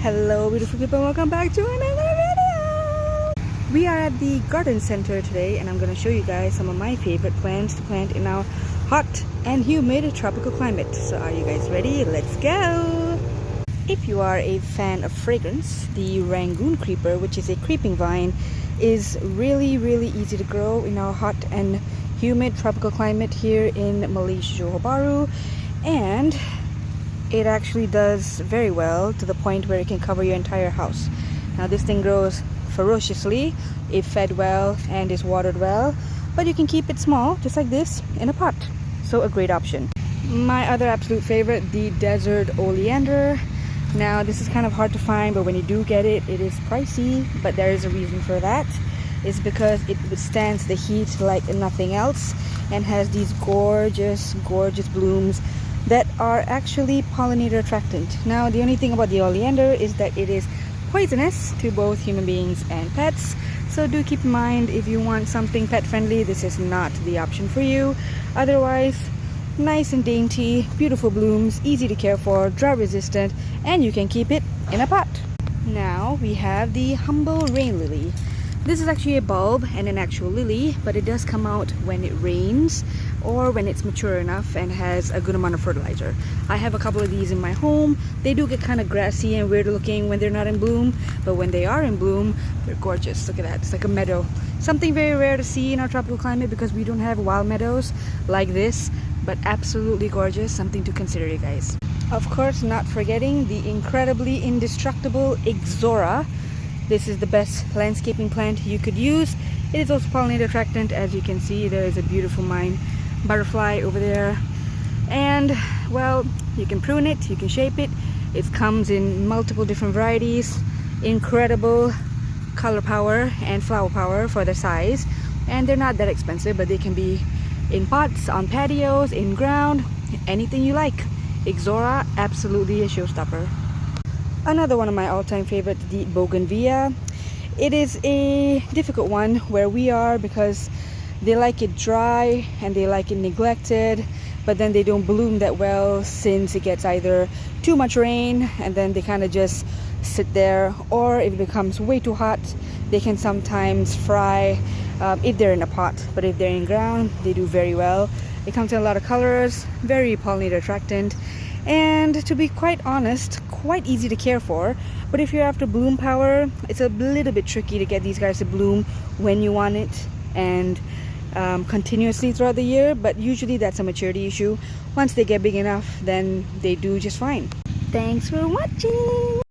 Hello beautiful people, welcome back to another video. We are at the garden center today and I'm going to show you guys some of my favorite plants to plant in our hot and humid tropical climate. So are you guys ready? Let's go! If you are a fan of fragrance, the Rangoon creeper, which is a creeping vine, is really easy to grow in our hot and humid tropical climate here in Malaysia, Johor Bahru, and it actually does very well to the point where it can cover your entire house. Now this thing grows ferociously if fed well and is watered well, but you can keep it small just like this in a pot, so a great option. My other absolute favorite, the desert oleander. Now this is kind of hard to find, but when you do get it, it is pricey, but there is a reason for that. It's because it withstands the heat like nothing else and has these gorgeous blooms that are actually pollinator attractant. Now the only thing about the oleander is that it is poisonous to both human beings and pets, so do keep in mind if you want something pet friendly, this is not the option for you. Otherwise, nice and dainty, beautiful blooms, easy to care for, drought resistant, and you can keep it in a pot. Now we have the humble rain lily. This is actually a bulb and an actual lily, but it does come out when it rains or when it's mature enough and has a good amount of fertilizer. I have a couple of these in my home. They do get kind of grassy and weird looking when they're not in bloom, but when they are in bloom, they're gorgeous. Look at that, it's like a meadow. Something very rare to see in our tropical climate because we don't have wild meadows like this, but absolutely gorgeous, something to consider, you guys. Of course, not forgetting the incredibly indestructible Ixora. This is the best landscaping plant you could use. It is also pollinator attractant. As you can see, there is a beautiful butterfly over there. And, well, you can prune it, you can shape it. It comes in multiple different varieties. Incredible color power and flower power for their size. And they're not that expensive, but they can be in pots, on patios, in ground, anything you like. Ixora, absolutely a showstopper. Another one of my all-time favorites, the bougainvillea. It is a difficult one where we are because they like it dry and they like it neglected, but then they don't bloom that well since it gets either too much rain and then they kind of just sit there, or if it becomes way too hot, they can sometimes fry if they're in a pot, but if they're in ground, they do very well. It comes in a lot of colors, very pollinator attractant, and to be quite honest, quite easy to care for. But if you're after bloom power, it's a little bit tricky to get these guys to bloom when you want it and continuously throughout the year, but usually that's a maturity issue. Once they get big enough, then they do just fine. Thanks for watching.